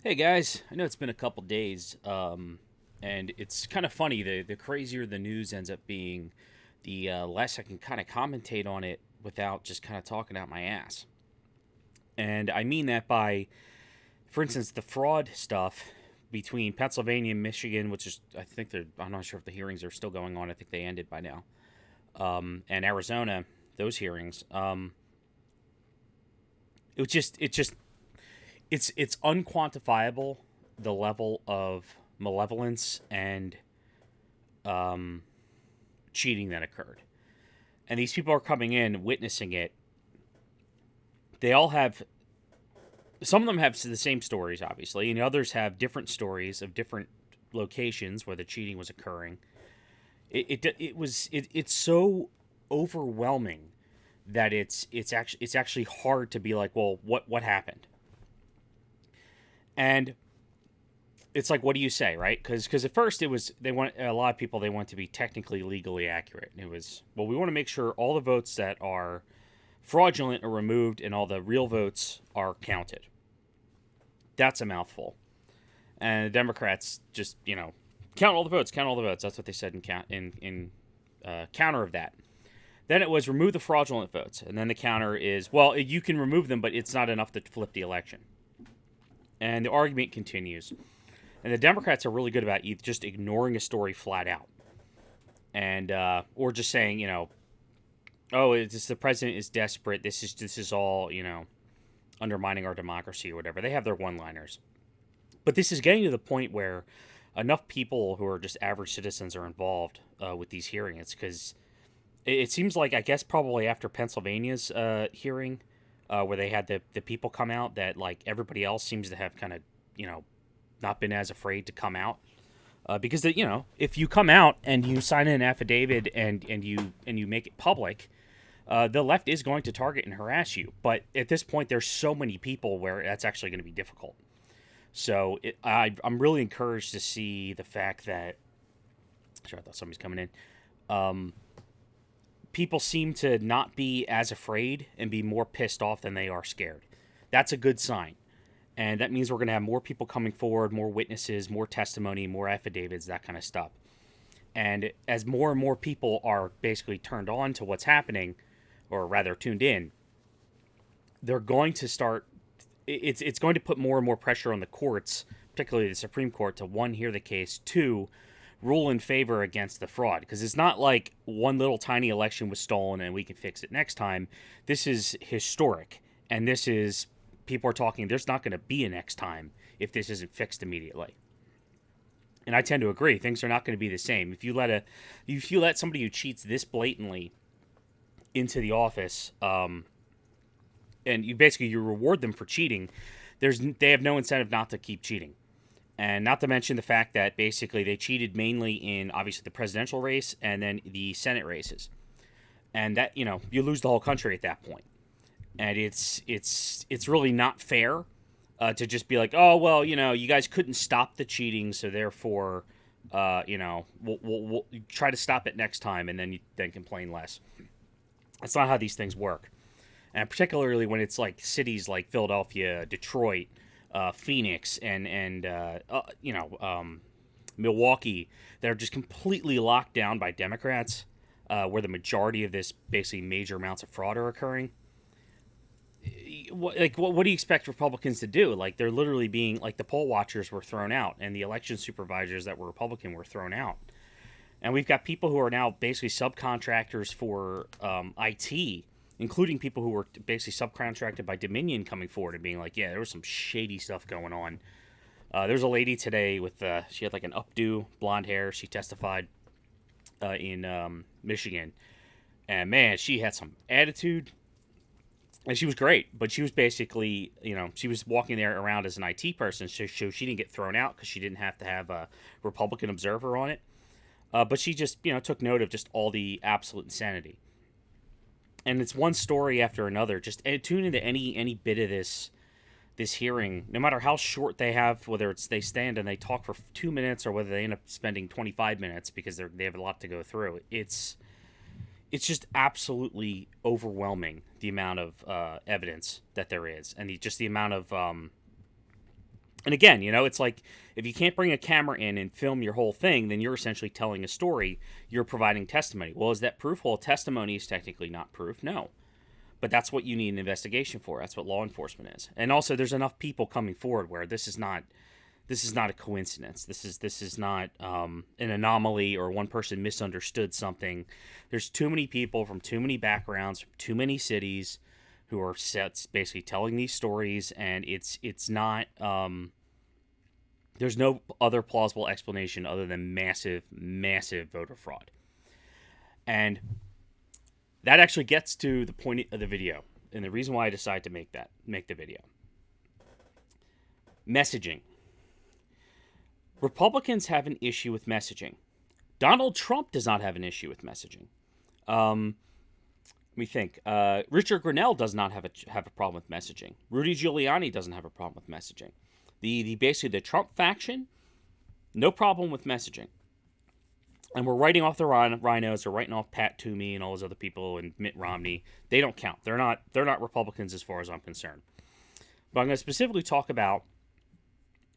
Hey guys, I know it's been a couple days, and it's kind of funny. The crazier the news ends up being, the less I can kind of commentate on it without just kind of talking out my ass. And I mean that by, for instance, the fraud stuff between Pennsylvania and Michigan, which is I think I'm not sure if the hearings are still going on. I think they ended by now. And Arizona, those hearings. It's unquantifiable, the level of malevolence and um, cheating that occurred. And these people are coming in, witnessing it. They all have, some of them have the same stories, obviously, and others have different stories of different locations where the cheating was occurring. It's so overwhelming that it's actually hard to be like, well, what happened? And it's like, what do you say, right? Because at first it was, they want, a lot of people, they want to be technically legally accurate. And it was, well, we want to make sure all the votes that are fraudulent are removed and all the real votes are counted. That's a mouthful. And the Democrats just, count all the votes, count all the votes. That's what they said in counter of that. Then it was remove the fraudulent votes, and then the counter is, well, you can remove them, but it's not enough to flip the election. And the argument continues. And the Democrats are really good about either just ignoring a story flat out, and or just saying, oh, it's just the president is desperate. This is all undermining our democracy or whatever. They have their one-liners, but this is getting to the point where enough people who are just average citizens are involved with these hearings because it seems like, I guess, probably after Pennsylvania's hearing, where they had the people come out, that like everybody else seems to have kind of not been as afraid to come out, because if you come out and you sign in an affidavit and you make it public, the left is going to target and harass you. But at this point, there's so many people where that's actually going to be difficult. So I'm really encouraged to see the fact that. Sorry, I thought somebody's coming in. Um, People seem to not be as afraid and be more pissed off than they are scared. That's a good sign. And that means we're going to have more people coming forward, more witnesses, more testimony, more affidavits, that kind of stuff. And as more and more people are basically turned on to what's happening, or rather tuned in, they're going to start. It's going to put more and more pressure on the courts, particularly the Supreme Court, to one, hear the case, two, rule in favor against the fraud. Because it's not like one little tiny election was stolen and we can fix it next time. This is historic, and this is, people are talking, there's not going to be a next time if this isn't fixed immediately. And I tend to agree. Things are not going to be the same if you let somebody who cheats this blatantly into the office, and you reward them for cheating. They have no incentive not to keep cheating, and not to mention the fact that basically they cheated mainly in, obviously, the presidential race and then the Senate races, and that, you lose the whole country at that point. And it's really not fair, to just be like, oh, well, you guys couldn't stop the cheating, so therefore, we'll try to stop it next time, and then then complain less. That's not how these things work, and particularly when it's like cities like Philadelphia, Detroit, Phoenix, and Milwaukee, that are just completely locked down by Democrats, where the majority of this, basically major amounts of fraud are occurring. What do you expect Republicans to do? Like, they're literally being, like, the poll watchers were thrown out, and the election supervisors that were Republican were thrown out, and we've got people who are now basically subcontractors for IT, including people who were basically subcontracted by Dominion, coming forward and being like, yeah, there was some shady stuff going on. There's a lady today with, she had like an updo blonde hair. She testified in Michigan, and man, she had some attitude. And she was great, but she was basically, she was walking there around as an IT person, so she didn't get thrown out because she didn't have to have a Republican observer on it. But she just, took note of just all the absolute insanity. And it's one story after another. Just tune into any bit of this hearing, no matter how short they have, whether it's they stand and they talk for 2 minutes or whether they end up spending 25 minutes because they have a lot to go through. It's just absolutely overwhelming, the amount of evidence that there is, and just the amount of And again, it's like if you can't bring a camera in and film your whole thing, then you're essentially telling a story. You're providing testimony. Well, is that proof? Well, testimony is technically not proof. No. But that's what you need an investigation for. That's what law enforcement is. And also, there's enough people coming forward where this is not a coincidence. This is not an anomaly or one person misunderstood something. There's too many people from too many backgrounds, from too many cities, who are basically telling these stories, and it's not. There's no other plausible explanation other than massive, massive voter fraud, and that actually gets to the point of the video, and the reason why I decided to make the video. Messaging. Republicans have an issue with messaging. Donald Trump does not have an issue with messaging. Let me think. Richard Grenell does not have a problem with messaging. Rudy Giuliani doesn't have a problem with messaging. Basically the Trump faction, no problem with messaging. And we're writing off the rhinos. We're writing off Pat Toomey and all those other people and Mitt Romney. They don't count. They're not Republicans as far as I'm concerned. But I'm going to specifically talk about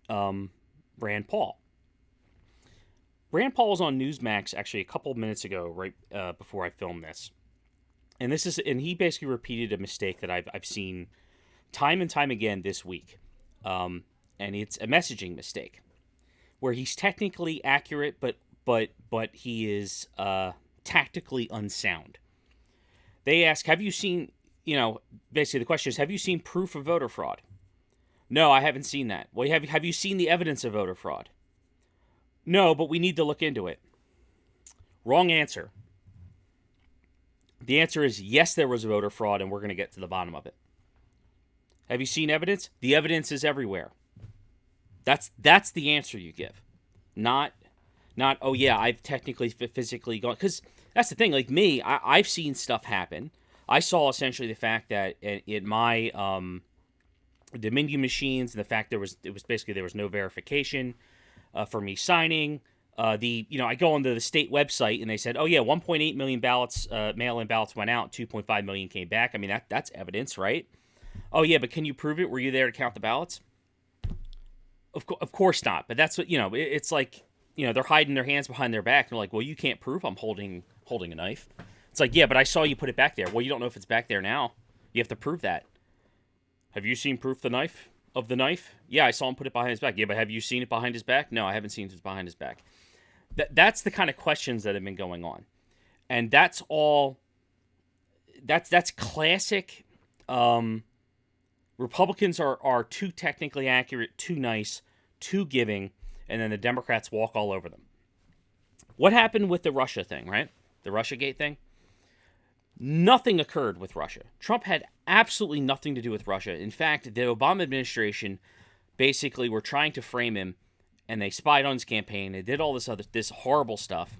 Rand Paul. Rand Paul was on Newsmax actually a couple of minutes ago, right before I filmed this, and he basically repeated a mistake that I've seen time and time again this week, and it's a messaging mistake, where he's technically accurate, but he is tactically unsound. They ask, "Have you seen?" Basically the question is, "Have you seen proof of voter fraud?" No, I haven't seen that. Well, have you seen the evidence of voter fraud? No, but we need to look into it. Wrong answer. The answer is yes, there was voter fraud, and we're going to get to the bottom of it. Have you seen evidence? The evidence is everywhere. That's the answer you give. Not oh yeah, I've technically physically gone, because that's the thing. Like me, I've seen stuff happen. I saw essentially the fact that in my Dominion machines, and the fact there was no verification for me signing. I go onto the state website and they said, oh yeah, 1.8 million ballots, mail-in ballots went out, 2.5 million came back. I mean, that's evidence, right? Oh yeah, but can you prove it? Were you there to count the ballots? Of course not. But that's what, it's like, they're hiding their hands behind their back. And they're like, well, you can't prove I'm holding a knife. It's like, yeah, but I saw you put it back there. Well, you don't know if it's back there now. You have to prove that. Have you seen proof of the knife? Yeah, I saw him put it behind his back. Yeah, but have you seen it behind his back? No, I haven't seen it behind his back. That's the kind of questions that have been going on. And that's all. That's classic. Republicans are too technically accurate, too nice, too giving, and then the Democrats walk all over them. What happened with the Russia thing, right? The Russiagate thing? Nothing occurred with Russia. Trump had absolutely nothing to do with Russia. In fact, the Obama administration basically were trying to frame him, and they spied on his campaign. They did all this horrible stuff,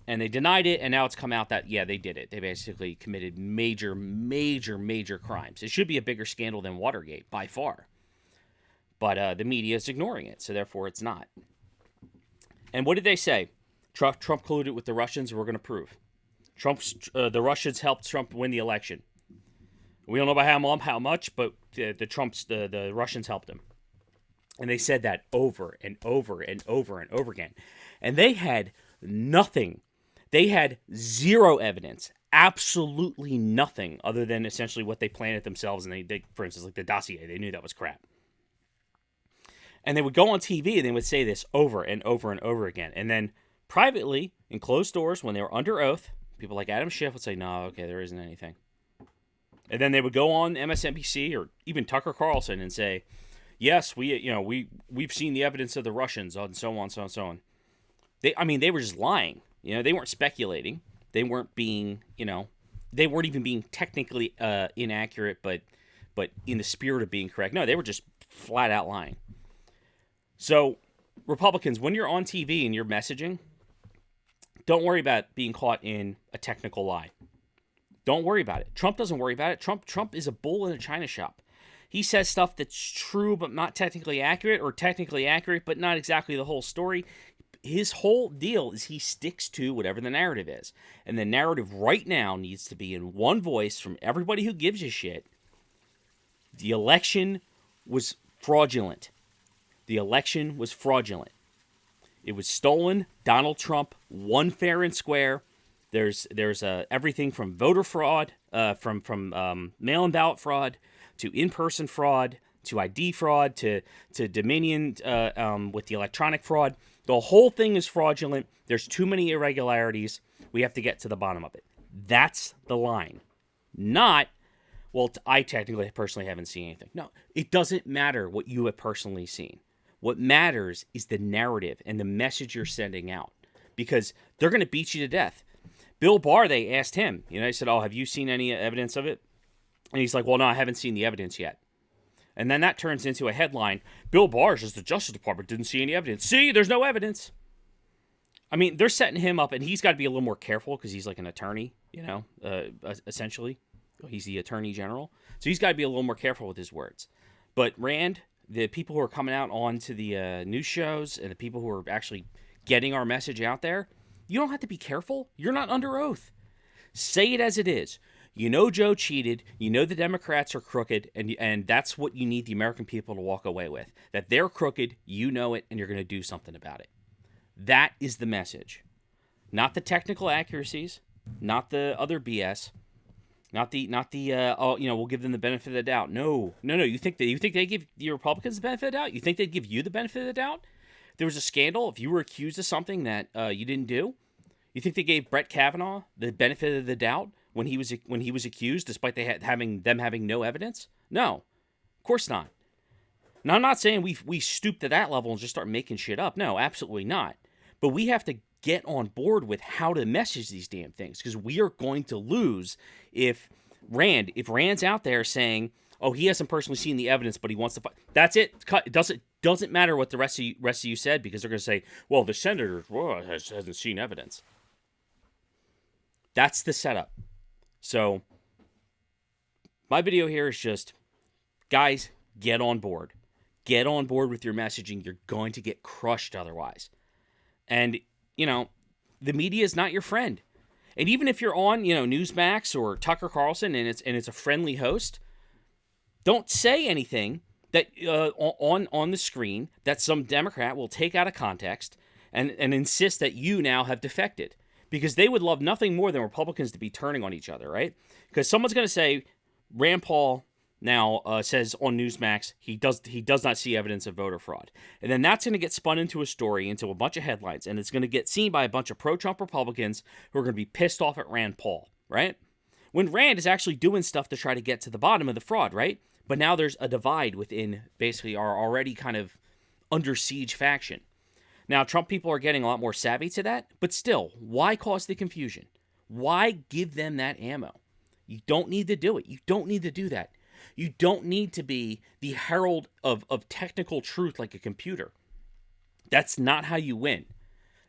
and they denied it, and now it's come out that, yeah, they did it. They basically committed major, major, major crimes. It should be a bigger scandal than Watergate, by far. But the media is ignoring it, so therefore it's not. And what did they say? Trump colluded with the Russians, we're going to prove. The Russians helped Trump win the election. We don't know by how much, but the Russians helped him. And they said that over and over and over and over again. And they had nothing. They had zero evidence, absolutely nothing, other than essentially what they planted themselves. And they, for instance, like the dossier, they knew that was crap. And they would go on TV and they would say this over and over and over again. And then privately, in closed doors, when they were under oath, people like Adam Schiff would say, no, okay, there isn't anything. And then they would go on MSNBC or even Tucker Carlson and say, yes, we've seen the evidence of the Russians and so on, so on, so on. They were just lying. They weren't speculating. They weren't being, they weren't even being technically inaccurate, but in the spirit of being correct. No, they were just flat out lying. So, Republicans, when you're on TV and you're messaging, don't worry about being caught in a technical lie. Don't worry about it. Trump doesn't worry about it. Trump is a bull in a china shop. He says stuff that's true but not technically accurate, or technically accurate but not exactly the whole story. His whole deal is he sticks to whatever the narrative is. And the narrative right now needs to be in one voice from everybody who gives a shit. The election was fraudulent. The election was fraudulent. It was stolen. Donald Trump won fair and square. There's everything from voter fraud, from mail-in ballot fraud, to in-person fraud, to ID fraud, to Dominion with the electronic fraud. The whole thing is fraudulent. There's too many irregularities. We have to get to the bottom of it. That's the line. Not, well, I personally haven't seen anything. No, it doesn't matter what you have personally seen. What matters is the narrative and the message you're sending out, because they're going to beat you to death. Bill Barr, they asked him, they said, oh, have you seen any evidence of it? And he's like, well, no, I haven't seen the evidence yet. And then that turns into a headline. Bill Barr says the Justice Department didn't see any evidence. See, there's no evidence. I mean, they're setting him up, and he's got to be a little more careful because he's like an attorney, essentially. He's the attorney general. So he's got to be a little more careful with his words. But Rand, the people who are coming out onto the news shows and the people who are actually getting our message out there, you don't have to be careful. You're not under oath. Say it as it is. You know Joe cheated. You know the Democrats are crooked, and that's what you need the American people to walk away with. That they're crooked, you know it, and you're going to do something about it. That is the message. Not the technical accuracies, not the other BS, not the we'll give them the benefit of the doubt. No. You think they give the Republicans the benefit of the doubt? You think they'd give you the benefit of the doubt? There was a scandal. If you were accused of something that you didn't do, you think they gave Brett Kavanaugh the benefit of the doubt when he was accused, despite having no evidence? No, of course not. Now, I'm not saying we stoop to that level and just start making shit up. No, absolutely not. But we have to get on board with how to message these damn things, because we are going to lose if Rand's out there saying, oh, he hasn't personally seen the evidence, but he wants to fight. That's it. It doesn't matter what the rest of you said, because they're going to say, well, the senator hasn't seen evidence. That's the setup. So my video here is just, guys, get on board. Get on board with your messaging. You're going to get crushed otherwise. And, the media is not your friend. And even if you're on, Newsmax or Tucker Carlson and it's a friendly host, don't say anything that on the screen that some Democrat will take out of context and insist that you now have defected. Because they would love nothing more than Republicans to be turning on each other, right? Because someone's going to say, Rand Paul now says on Newsmax he does not see evidence of voter fraud. And then that's going to get spun into a story, into a bunch of headlines, and it's going to get seen by a bunch of pro-Trump Republicans who are going to be pissed off at Rand Paul, right? When Rand is actually doing stuff to try to get to the bottom of the fraud, right? But now there's a divide within basically our already kind of under siege faction. Now, Trump people are getting a lot more savvy to that, but still, why cause the confusion? Why give them that ammo? You don't need to do it. You don't need to do that. You don't need to be the herald of technical truth like a computer. That's not how you win.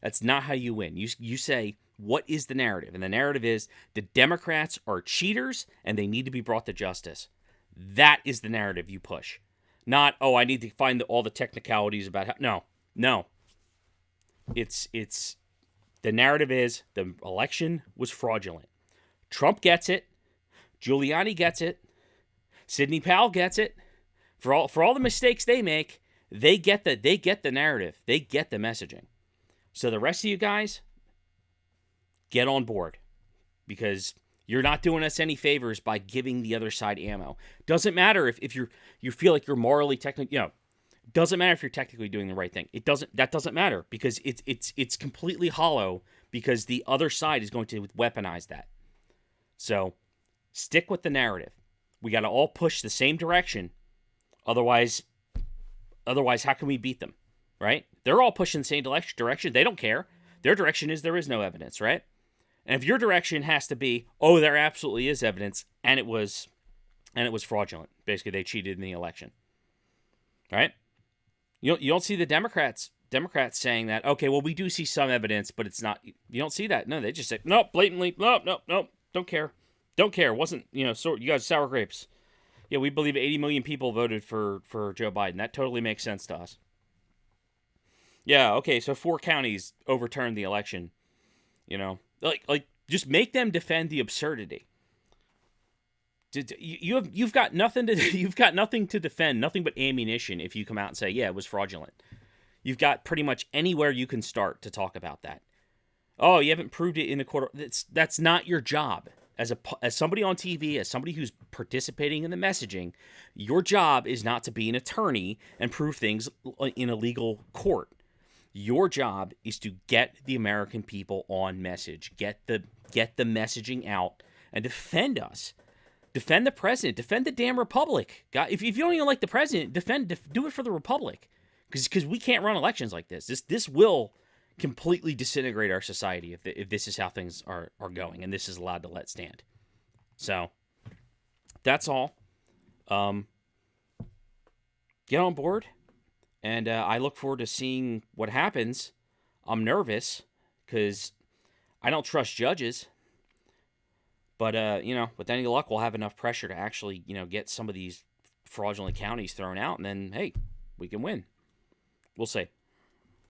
That's not how you win. You say, what is the narrative? And the narrative is the Democrats are cheaters and they need to be brought to justice. That is the narrative you push. Not, oh, I need to find all the technicalities about how... No. It's the narrative is the election was fraudulent. Trump gets it. Giuliani gets it. Sidney Powell gets it. For all the mistakes they make, they get the narrative. They get the messaging. So the rest of you guys, get on board, because you're not doing us any favors by giving the other side ammo. Doesn't matter if you feel like you're morally technically, doesn't matter if you're technically doing the right thing. That doesn't matter, because it's completely hollow, because the other side is going to weaponize that. So stick with the narrative. We got to all push the same direction. Otherwise, how can we beat them, right? They're all pushing the same direction. They don't care. Their direction is there is no evidence, right? And if your direction has to be, oh, there absolutely is evidence, and it was fraudulent. Basically, they cheated in the election, right? You don't see the Democrats saying that, okay, well, we do see some evidence, but it's not. You don't see that. No, they just say, no, blatantly, no, don't care. Don't care. Wasn't, so you guys sour grapes. Yeah, we believe 80 million people voted for Joe Biden. That totally makes sense to us. Yeah, okay, so 4 counties overturned the election. Like just make them defend the absurdity. You've got nothing to you've got nothing to defend, nothing but ammunition if you come out and say, yeah, it was fraudulent. You've got pretty much anywhere you can start to talk about that. Oh, you haven't proved it in the court. That's not your job. As somebody on TV, as somebody who's participating in the messaging, your job is not to be an attorney and prove things in a legal court. Your job is to get the American people on message, get the messaging out, and defend us. Defend the president. Defend the damn republic. God, if you don't even like the president, do it for the republic, because we can't run elections like this. This will completely disintegrate our society if this is how things are going, and this is allowed to let stand. So that's all. Get on board, and I look forward to seeing what happens. I'm nervous because I don't trust judges, but with any luck, we'll have enough pressure to actually get some of these fraudulent counties thrown out, and then hey, we can win. We'll see.